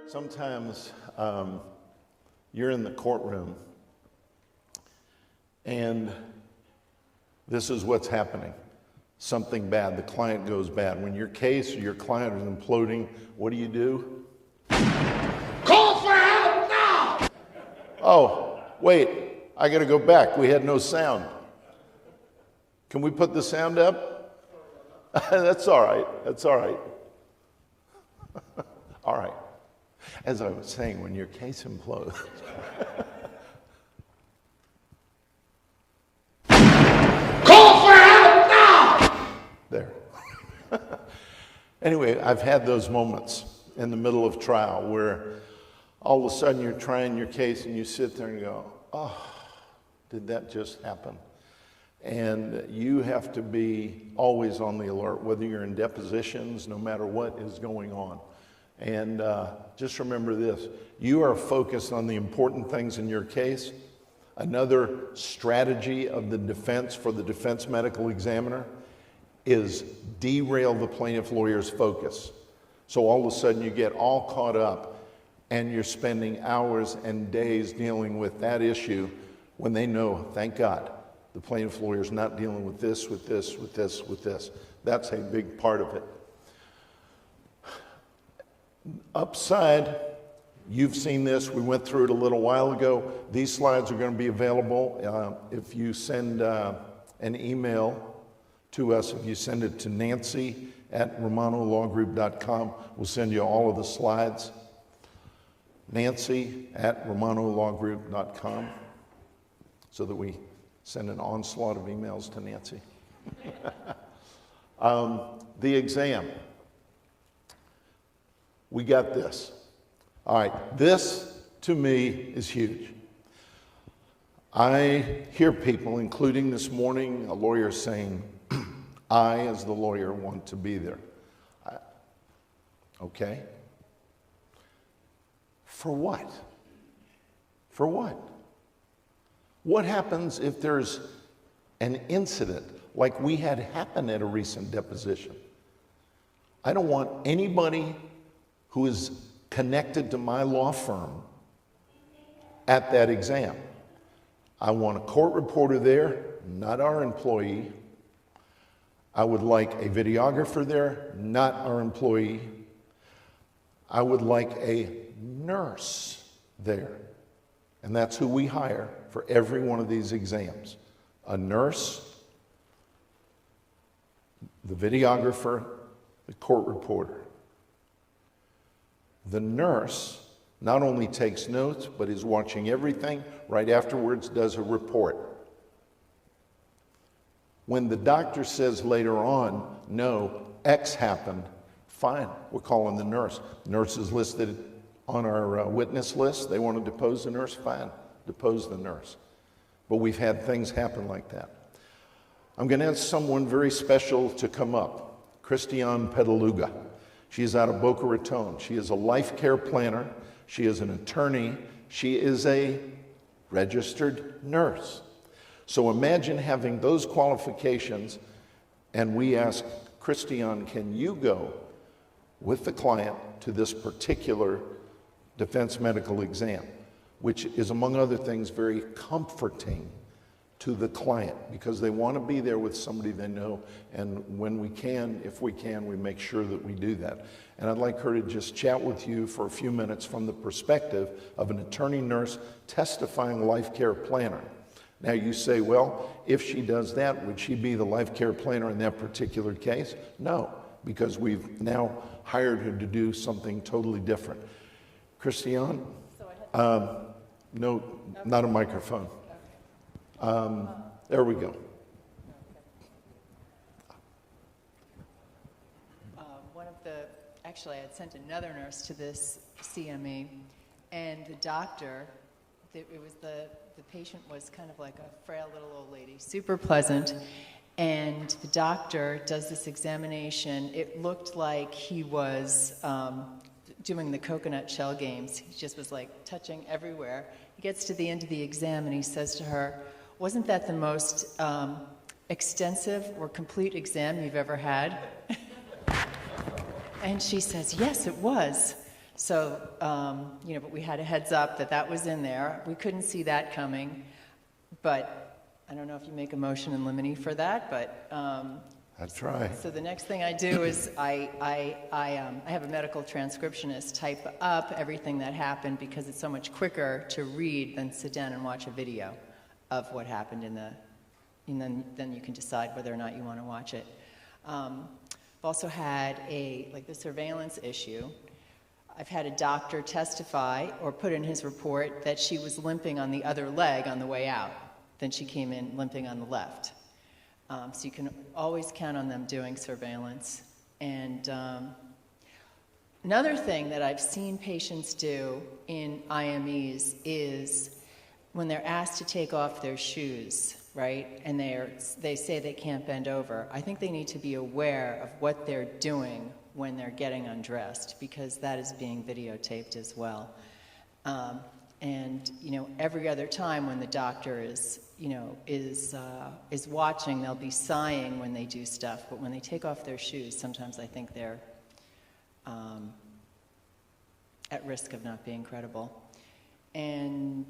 Sometimes you're in the courtroom and this is what's happening. Something bad, the client goes bad. When your case or your client is imploding, what do? Call for help now! Oh, wait, I gotta go back. We had no sound. Can we put the sound up? That's all right, that's all right. All right. As I was saying, when your case implodes. Call for help now! There. Anyway, I've had those moments in the middle of trial where all of a sudden you're trying your case and you sit there and go, oh, did that just happen? And you have to be always on the alert, whether you're in depositions, no matter what is going on. And just remember this, you are focused on the important things in your case. Another strategy of the defense for the defense medical examiner is derail the plaintiff lawyer's focus. So all of a sudden you get all caught up and you're spending hours and days dealing with that issue when they know, thank God, the plaintiff lawyer's not dealing with this, with this, with this, with this. That's a big part of it. Upside, you've seen this, we went through it a little while ago. These slides are going to be available if you send an email to us. If you send it to Nancy at romanolawgroup.com, we'll send you all of the slides. Nancy at romanolawgroup.com, so that we send an onslaught of emails to Nancy. The exam. We got this. All right, this to me is huge. I hear people, including this morning, a lawyer saying, I, as the lawyer, want to be there. Okay. For what? For what? What happens if there's an incident like we had happen at a recent deposition? I don't want anybody who is connected to my law firm at that exam. I want a court reporter there, not our employee. I would like a videographer there, not our employee. I would like a nurse there. And that's who we hire for every one of these exams. A nurse, the videographer, the court reporter. The nurse not only takes notes, but is watching everything, right afterwards does a report. When the doctor says later on, no, X happened, fine, we're calling the nurse. The nurse is listed on our witness list. They want to depose the nurse, fine, depose the nurse. But we've had things happen like that. I'm going to ask someone very special to come up, Christiane Petaluga. She is out of Boca Raton. She is a life care planner. She is an attorney. She is a registered nurse. So imagine having those qualifications, and we ask, Christiane, can you go with the client to this particular defense medical exam, which is, among other things, very comforting to the client because they want to be there with somebody they know, and when we can, if we can, we make sure that we do that. And I'd like her to just chat with you for a few minutes from the perspective of an attorney nurse testifying life care planner. Now you say, well, if she does that, would she be the life care planner in that particular case? No, because we've now hired her to do something totally different. Christiane? No, not a microphone. There we go. Actually, I had sent another nurse to this CME, and the doctor, the patient was kind of like a frail little old lady, super pleasant, and the doctor does this examination. It looked like he was doing the coconut shell games. He just was like touching everywhere. He gets to the end of the exam and he says to her, wasn't that the most extensive or complete exam you've ever had? And she says, yes, it was. So, but we had a heads up that that was in there. We couldn't see that coming, but I don't know if you make a motion in limine for that, but. I'd try. So the next thing I do is I have a medical transcriptionist type up everything that happened because it's so much quicker to read than sit down and watch a video of what happened and then you can decide whether or not you want to watch it. I've also had the surveillance issue. I've had a doctor testify or put in his report that she was limping on the other leg on the way out. Then she came in limping on the left. So you can always count on them doing surveillance. And another thing that I've seen patients do in IMEs is when they're asked to take off their shoes, right, and they say they can't bend over, I think they need to be aware of what they're doing when they're getting undressed, because that is being videotaped as well. And every other time when the doctor is watching, they'll be sighing when they do stuff, but when they take off their shoes, sometimes I think they're at risk of not being credible. And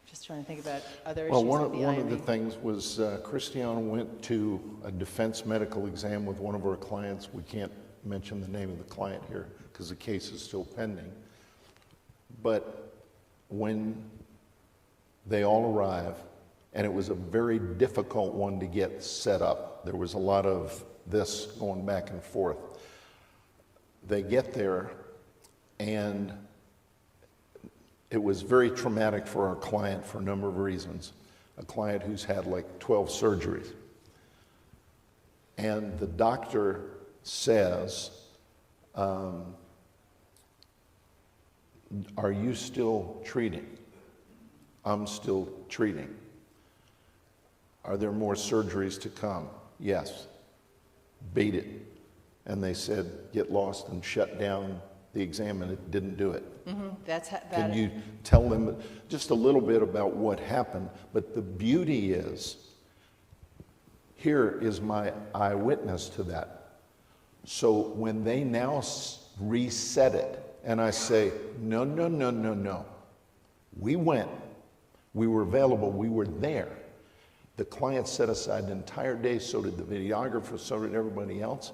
just trying to think about other issues. Well, with one of the IME. things was Christiane went to a defense medical exam with one of our clients. We can't mention the name of the client here because the case is still pending. But when they all arrive, and it was a very difficult one to get set up. There was a lot of this going back and forth. They get there, and it was very traumatic for our client for a number of reasons. A client who's had like 12 surgeries. And the doctor says, are you still treating? I'm still treating. Are there more surgeries to come? Yes. Beat it. And they said, get lost and shut down the exam, and it didn't do it. Mm-hmm. Can you tell them just a little bit about what happened? But the beauty is, here is my eyewitness to that. So when they now reset it, and I say, no, no, no, no, no. We went. We were available. We were there. The client set aside an entire day, so did the videographer, so did everybody else.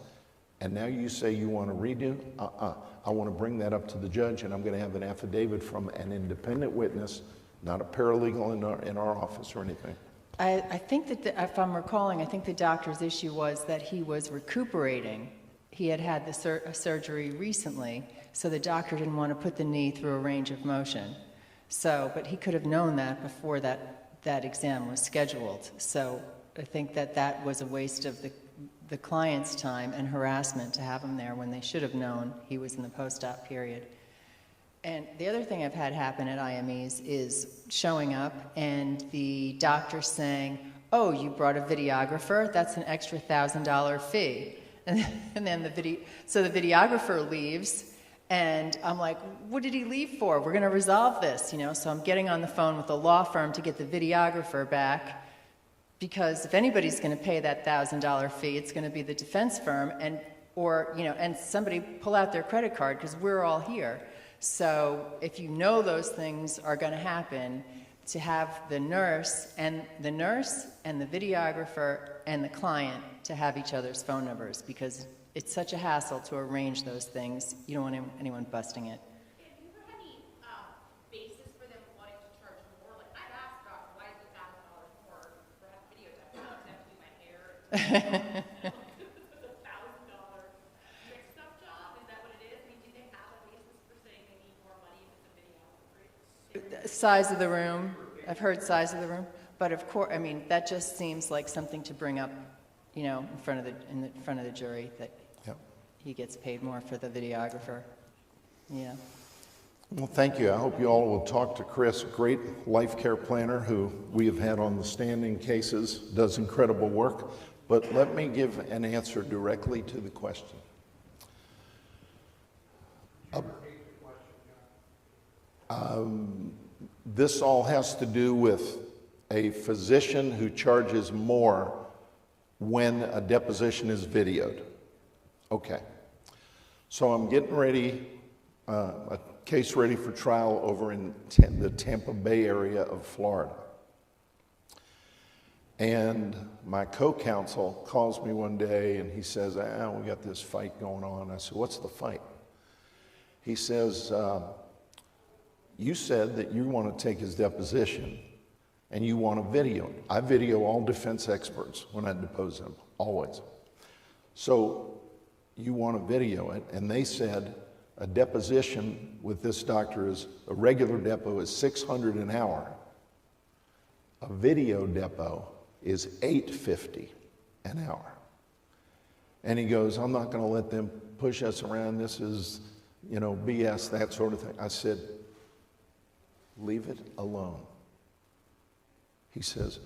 And now you say you want to redo? I want to bring that up to the judge, and I'm going to have an affidavit from an independent witness, not a paralegal in our office or anything. I think that, if I'm recalling, I think the doctor's issue was that he was recuperating. He had the surgery recently, so the doctor didn't want to put the knee through a range of motion. So, but he could have known that before that exam was scheduled. So I think that was a waste of the client's time and harassment to have him there when they should have known he was in the post-op period. And the other thing I've had happen at IMEs is showing up and the doctor saying, oh, you brought a videographer? That's an extra $1,000 fee. And then the videographer leaves, and I'm like, what did he leave for? We're going to resolve this, So I'm getting on the phone with the law firm to get the videographer back, because if anybody's going to pay that $1,000 fee, it's going to be the defense firm, and somebody pull out their credit card because we're all here. So if you know those things are going to happen, to have the nurse and the videographer and the client to have each other's phone numbers, because it's such a hassle to arrange those things. You don't want anyone busting it. Have you heard any basis for them wanting to charge more? Like, I've asked God, why is it $1,000 more for a video test? I don't have to do my hair. $1,000 trick stuff job? Is that what it is? I mean, do they have a basis for saying they need more money if it's a videographer? Size of the room. I've heard size of the room. But of course, I mean, that just seems like something to bring up, in front of the jury, that he gets paid more for the videographer. Yeah. Well, thank you. I hope you all will talk to Chris, a great life care planner who we have had on the standing cases, does incredible work. But let me give an answer directly to the question. This all has to do with a physician who charges more when a deposition is videoed. Okay. So I'm getting ready, a case ready for trial over in the Tampa Bay area of Florida. And my co-counsel calls me one day and he says, we got this fight going on. I said, what's the fight? He says, you said that you want to take his deposition and you want to video it. I video all defense experts when I depose them, always. So you want to video it, and they said a deposition with this doctor is, a regular depo is $600 an hour. A video depo is $850 an hour. And he goes, I'm not going to let them push us around. This is, BS, that sort of thing. I said, leave it alone. He says,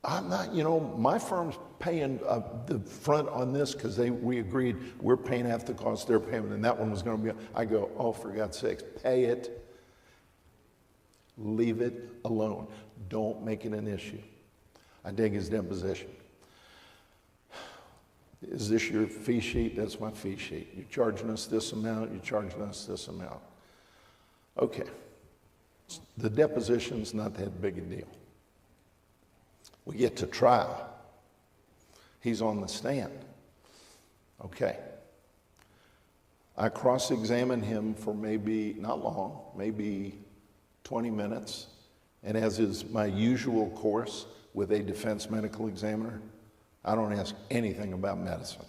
I'm not, my firm's paying the front on this because we agreed we're paying half the cost they're paying, and that one was going to be, I go, oh, for God's sakes, pay it. Leave it alone. Don't make it an issue. I dig his deposition. Is this your fee sheet? That's my fee sheet. You're charging us this amount, you're charging us this amount. Okay. The deposition's not that big a deal. We get to trial. He's on the stand. Okay. I cross-examine him for maybe, not long, maybe 20 minutes. And as is my usual course with a defense medical examiner, I don't ask anything about medicine.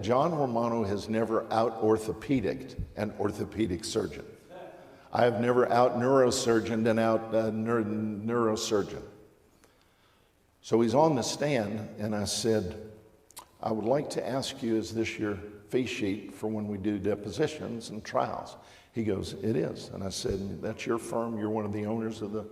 John Romano has never out-orthopedicked an orthopedic surgeon. I have never out-neurosurgeoned an neurosurgeon. So he's on the stand, and I said, I would like to ask you, is this your fee sheet for when we do depositions and trials? He goes, it is. And I said, that's your firm? You're one of the owners of the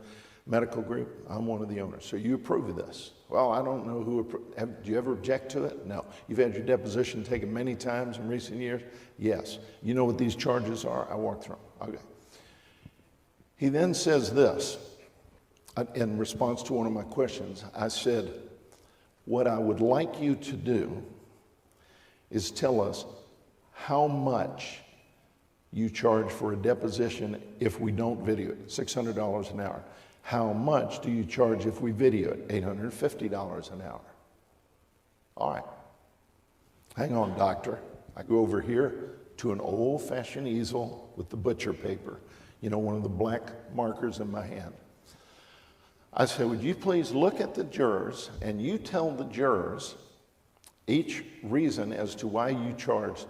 medical group? I'm one of the owners. So you approve of this? Well, I don't know who do you ever object to it? No. You've had your deposition taken many times in recent years? Yes. You know what these charges are? I walked through them. Okay. He then says this, in response to one of my questions. I said, what I would like you to do is tell us how much you charge for a deposition if we don't video it, $600 an hour. How much do you charge if we video it? $850 an hour. All right. Hang on, doctor. I go over here to an old-fashioned easel with the butcher paper, one of the black markers in my hand. I said, would you please look at the jurors and you tell the jurors each reason as to why you charged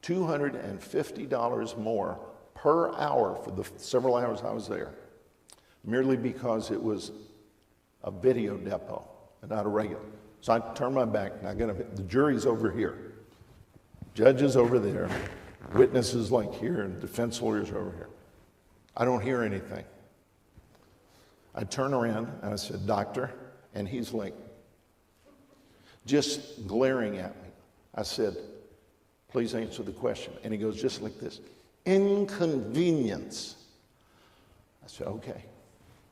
$250 more per hour for the several hours I was there, merely because it was a video depo and not a regular. So I turned my back, and the jury's over here. Judge is over there, witnesses like here, and defense lawyers are over here. I don't hear anything. I turn around and I said, doctor, and he's like, just glaring at me. I said, please answer the question. And he goes just like this, inconvenience. I said, okay.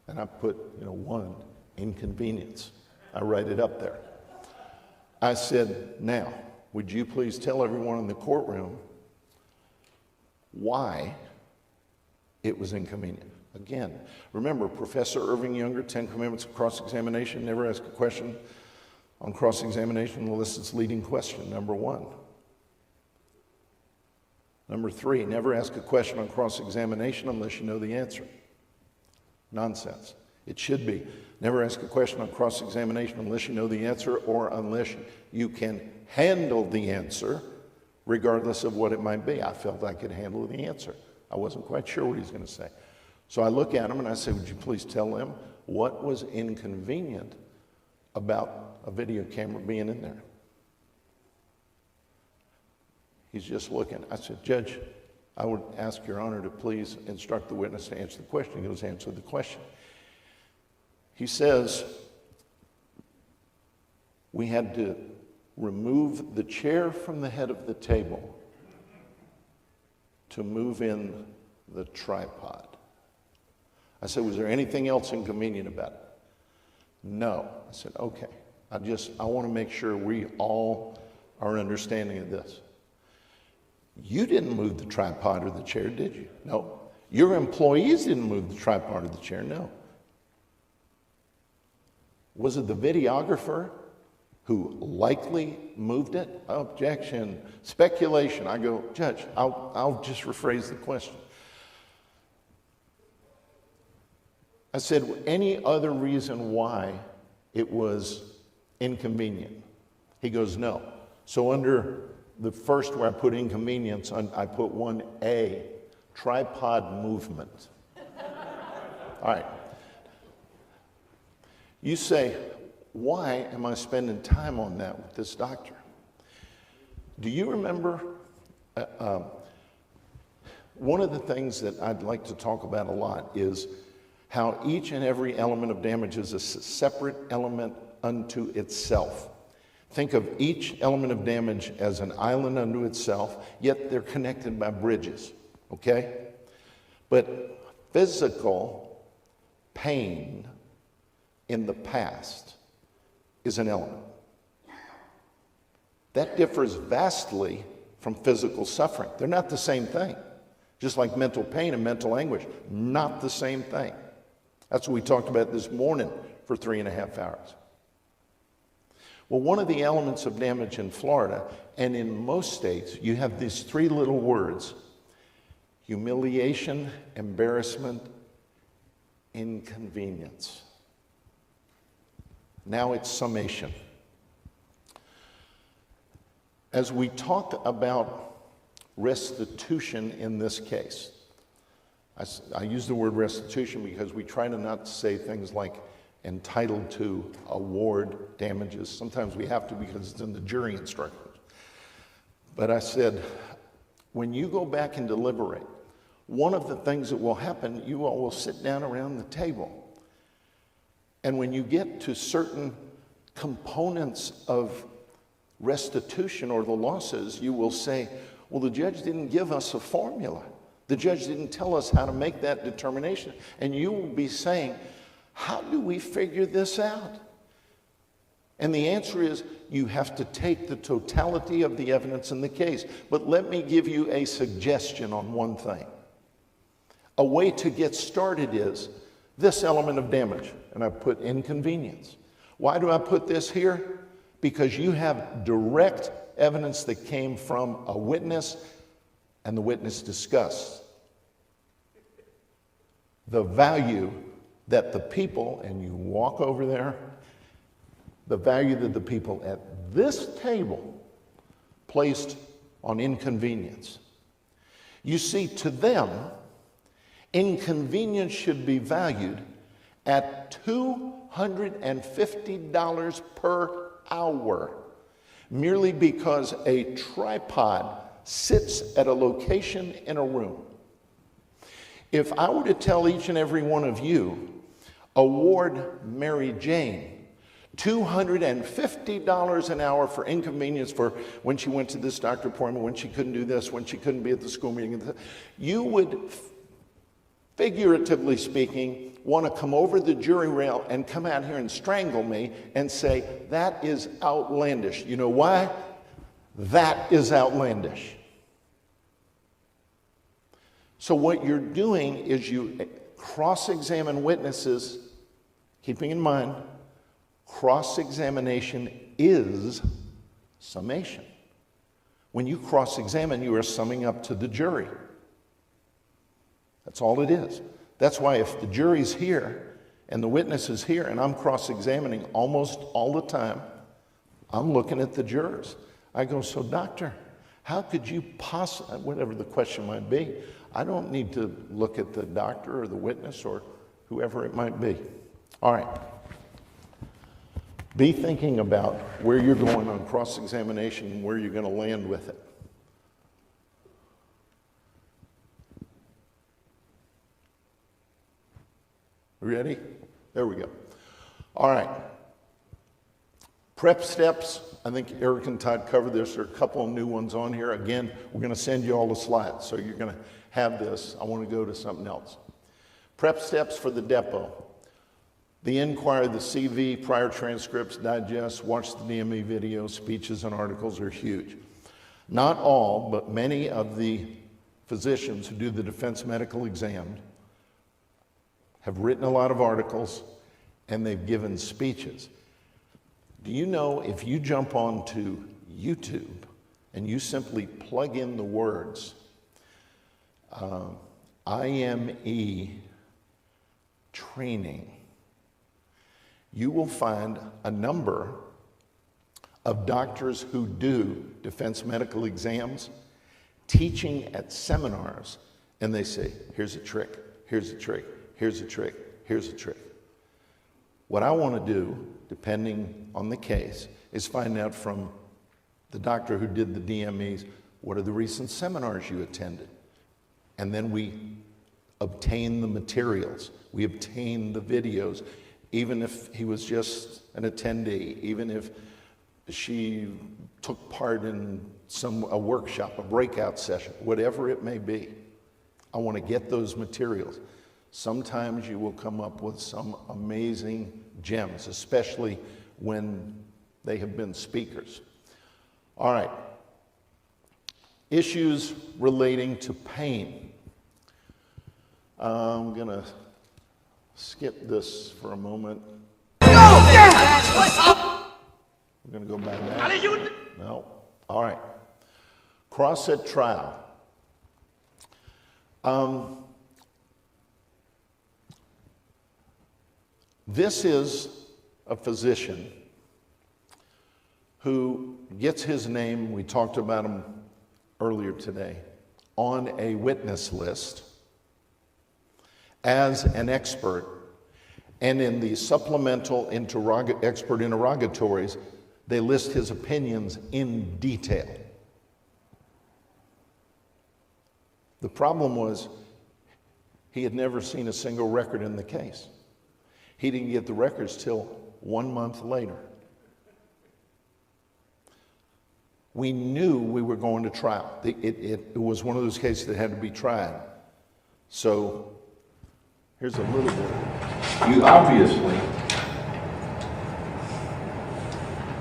And I put, one, inconvenience. I write it up there. I said, now, would you please tell everyone in the courtroom why it was inconvenient? Again, remember, Professor Irving Younger, 10 Commandments of Cross-Examination, never ask a question on cross-examination unless it's leading question, number 1. Number 3, never ask a question on cross-examination unless you know the answer. Nonsense. It should be, never ask a question on cross-examination unless you know the answer or unless you can handle the answer, regardless of what it might be. I felt I could handle the answer. I wasn't quite sure what he's going to say. So I look at him and I say, would you please tell them what was inconvenient about a video camera being in there? He's just looking. I said, Judge, I would ask Your Honor to please instruct the witness to answer the question. He goes, answer the question. He says, we had to remove the chair from the head of the table to move in the tripod. I said, was there anything else inconvenient about it? No. I said, okay. I want to make sure we all our understanding of this. You didn't move the tripod or the chair, did you? No. Your employees didn't move the tripod or the chair, no. Was it the videographer who likely moved it? Objection, speculation. I go, Judge, I'll just rephrase the question. I said, any other reason why it was inconvenient? He goes, no. So under the first where I put inconvenience, I put 1A, tripod movement. All right. You say, why am I spending time on that with this doctor? Do you remember one of the things that I'd like to talk about a lot is how each and every element of damage is a separate element unto itself. Think of each element of damage as an island unto itself, yet they're connected by bridges, okay? But physical pain in the past is an element. That differs vastly from physical suffering. They're not the same thing. Just like mental pain and mental anguish, not the same thing. That's what we talked about this morning for 3.5 hours. Well, one of the elements of damage in Florida, and in most states, you have these 3 little words: humiliation, embarrassment, inconvenience. Now it's summation. As we talk about restitution in this case, I use the word restitution because we try to not say things like entitled to award damages. Sometimes we have to because it's in the jury instructions. But I said, when you go back and deliberate, one of the things that will happen, you all will sit down around the table. And when you get to certain components of restitution or the losses, you will say, well, the judge didn't give us a formula. The judge didn't tell us how to make that determination. And you will be saying, how do we figure this out? And the answer is, you have to take the totality of the evidence in the case. But let me give you a suggestion on one thing. A way to get started is this element of damage, and I put inconvenience. Why do I put this here? Because you have direct evidence that came from a witness, and the witness discussed the value that the people, and you walk over there, the value that the people at this table placed on inconvenience. You see, to them, inconvenience should be valued at $250 per hour, merely because a tripod sits at a location in a room. If I were to tell each and every one of you, award Mary Jane $250 an hour for inconvenience for when she went to this doctor appointment, when she couldn't do this, when she couldn't be at the school meeting, you would, figuratively speaking, want to come over the jury rail and come out here and strangle me and say, that is outlandish. You know why? That is outlandish. So what you're doing is you cross-examine witnesses, keeping in mind, cross-examination is summation. When you cross-examine, you are summing up to the jury. That's all it is. That's why if the jury's here and the witness is here and I'm cross-examining almost all the time, I'm looking at the jurors. I go, so doctor, how could you possibly, whatever the question might be, I don't need to look at the doctor or the witness or whoever it might be. All right. Be thinking about where you're going on cross-examination and where you're going to land with it. Ready? There we go. All right. Prep steps. I think Eric and Todd covered this. There are a couple of new ones on here. Again, we're going to send you all the slides, so you're going to have this. I want to go to something else. Prep steps for the depot. The Inquirer, the CV, prior transcripts, digests, watch the DME videos, speeches and articles are huge. Not all, but many of the physicians who do the defense medical exam have written a lot of articles and they've given speeches. Do you know if you jump onto YouTube and you simply plug in the words IME training, you will find a number of doctors who do defense medical exams teaching at seminars, and they say, here's a trick, here's a trick, here's a trick, here's a trick. What I want to do, depending on the case, is find out from the doctor who did the DMEs, what are the recent seminars you attended? And then we obtain the materials, we obtain the videos, even if he was just an attendee, even if she took part in a workshop, a breakout session, whatever it may be. I want to get those materials. Sometimes you will come up with some amazing gems, especially when they have been speakers. All right. Issues relating to pain. I'm going to skip this for a moment. We're going to go back now. No. All right. Cross at trial. This is a physician who gets his name, we talked about him earlier today, on a witness list as an expert, and in the supplemental expert interrogatories, they list his opinions in detail. The problem was he had never seen a single record in the case. He didn't get the records till 1 month later. We knew we were going to trial. It was one of those cases that had to be tried. So here's a little bit. You obviously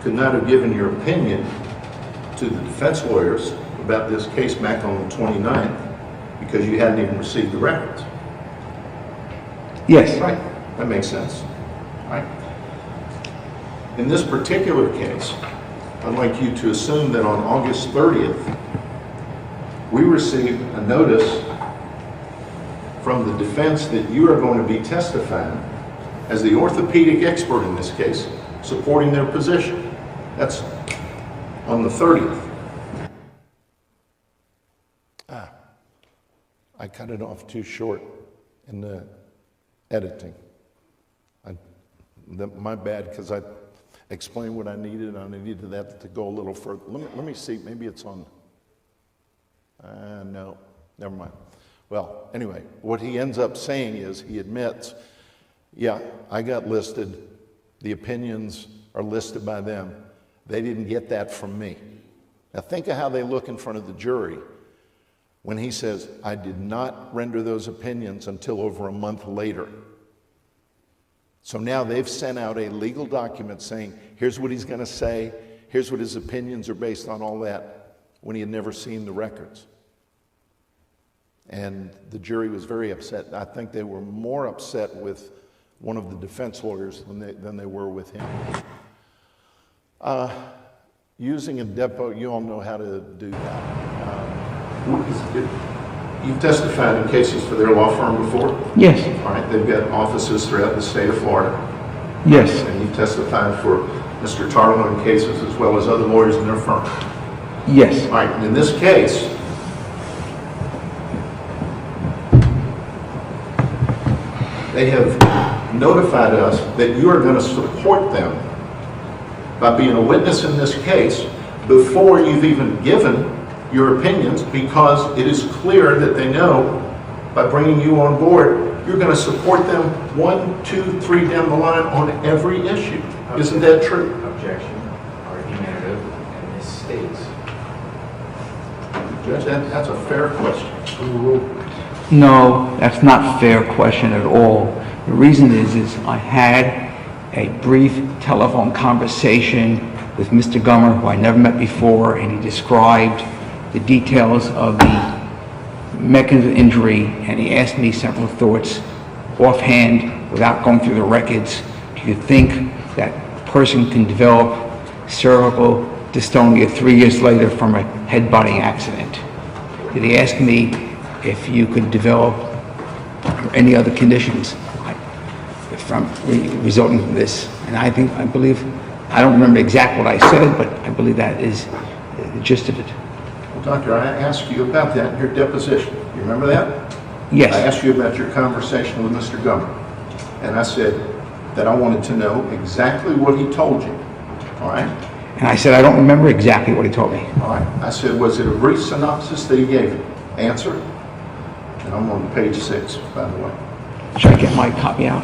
could not have given your opinion to the defense lawyers about this case back on the 29th because you hadn't even received the records. Yes. Right. That makes sense. Right. In this particular case, I'd like you to assume that on August 30th, we received a notice from the defense that you are going to be testifying as the orthopedic expert in this case, supporting their position. That's on the 30th. I cut it off too short in the editing. My bad, because I explained what I needed, and I needed that to go a little further. Let me see, maybe it's on, no, never mind. Well, anyway, what he ends up saying is he admits, yeah, I got listed, the opinions are listed by them. They didn't get that from me. Now think of how they look in front of the jury when he says, I did not render those opinions until over a month later. So now they've sent out a legal document saying, here's what he's going to say, here's what his opinions are based on, all that, when he had never seen the records. And the jury was very upset. I think they were more upset with one of the defense lawyers than they were with him. Using a depot, you all know how to do that. You've testified in cases for their law firm before? Yes. All right, they've got offices throughout the state of Florida. Yes. And you've testified for Mr. Tarlow in cases as well as other lawyers in their firm. Yes. All right, and in this case, they have notified us that you are going to support them by being a witness in this case before you've even given your opinions, because it is clear that they know by bringing you on board, you're going to support them 1, 2, 3 down the line on every issue. Isn't that true? Objection, argumentative, and misstates. Judge, that's a fair question. No, that's not a fair question at all. The reason is I had a brief telephone conversation with Mr. Gummer, who I never met before, and he described the details of the mechanism of injury, and he asked me several thoughts offhand without going through the records. Do you think that a person can develop cervical dystonia 3 years later from a head-butting accident? Did he ask me if you could develop any other conditions from resulting from this? And I believe, I don't remember exactly what I said, but I believe that is the gist of it. Well, Doctor, I asked you about that in your deposition. You remember that? Yes. I asked you about your conversation with Mr. Gummer, and I said that I wanted to know exactly what he told you, all right? And I said, I don't remember exactly what he told me. All right. I said, was it a brief synopsis that he gave you? Answer. And I'm on page 6, by the way. Should I get my copy out?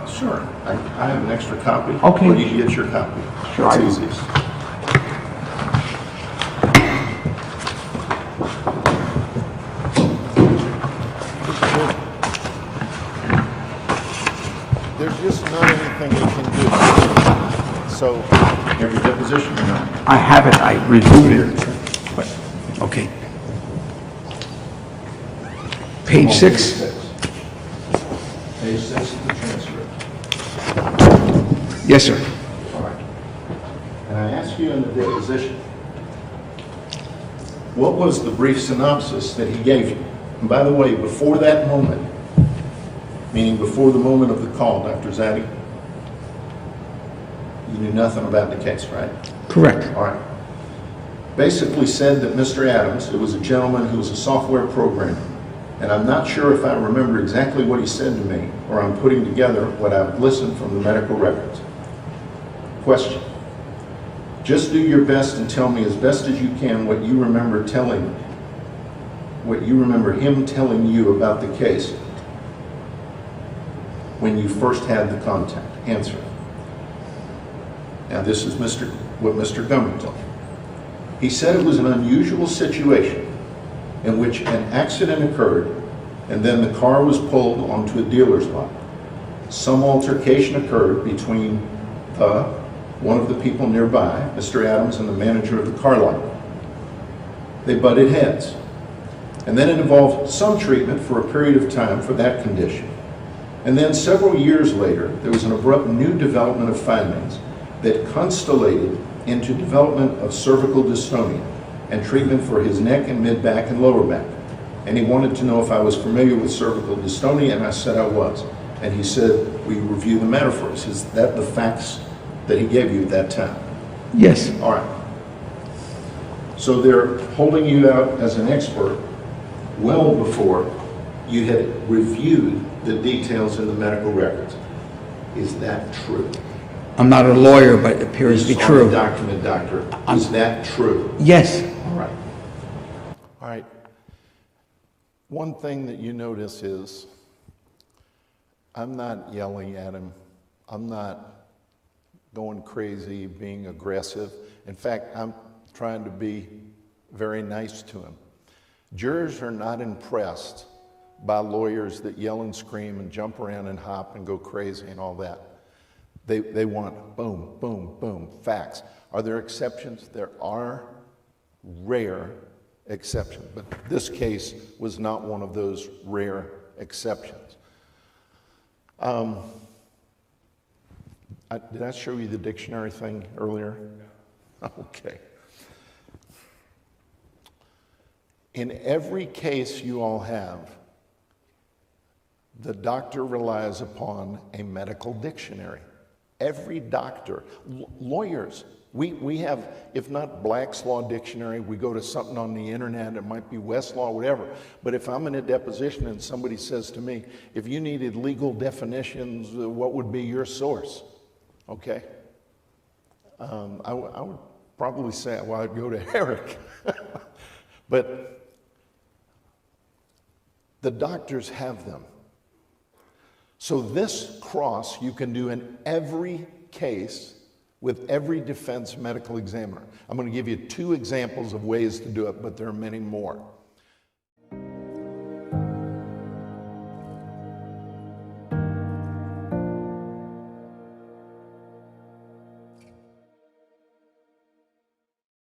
Sure. I have an extra copy. Okay. Or you can get your copy. Sure, It's I will. easiest. There's just not anything we can do. So, every deposition or not? I have it, I reviewed it. But, okay. Page 6. Page 6 of the transcript. Yes, sir. All right. And I asked you in the deposition, what was the brief synopsis that he gave you? And by the way, before that moment, meaning before the moment of the call, Dr. Zaddy, you knew nothing about the case, right? Correct. All right. Basically said that Mr. Adams, who was a gentleman who was a software programmer, and I'm not sure if I remember exactly what he said to me, or I'm putting together what I've listened from the medical records. Question. Just do your best and tell me as best as you can what you remember him telling you about the case when you first had the contact. Answer. Now this is what Mr. Gummer told me. He said it was an unusual situation in which an accident occurred and then the car was pulled onto a dealer's lot. Some altercation occurred between one of the people nearby, Mr. Adams, and the manager of the car lot. They butted heads. And then it involved some treatment for a period of time for that condition. And then several years later, there was an abrupt new development of findings that constellated into development of cervical dystonia and treatment for his neck and mid-back and lower back. And he wanted to know if I was familiar with cervical dystonia, and I said I was. And he said, we review the matter for us. Is that the facts that he gave you at that time? Yes. All right. So they're holding you out as an expert well before you had reviewed the details in the medical records. Is that true? I'm not a lawyer, but it appears to be Based on true. the document, doctor. Is that true? Yes. All right. All right. One thing that you notice is I'm not yelling at him. I'm not going crazy, being aggressive. In fact, I'm trying to be very nice to him. Jurors are not impressed by lawyers that yell and scream and jump around and hop and go crazy and all that. They want boom, boom, boom, facts. Are there exceptions? There are rare exceptions, but this case was not one of those rare exceptions. Did I show you the dictionary thing earlier? Okay. In every case you all have, the doctor relies upon a medical dictionary. Every doctor, lawyers, we have, if not Black's Law Dictionary, we go to something on the internet, it might be Westlaw, whatever. But if I'm in a deposition and somebody says to me, if you needed legal definitions, what would be your source? Okay. I would probably say, well, I'd go to Eric. But the doctors have them. So this cross you can do in every case with every defense medical examiner. I'm going to give you 2 examples of ways to do it, but there are many more.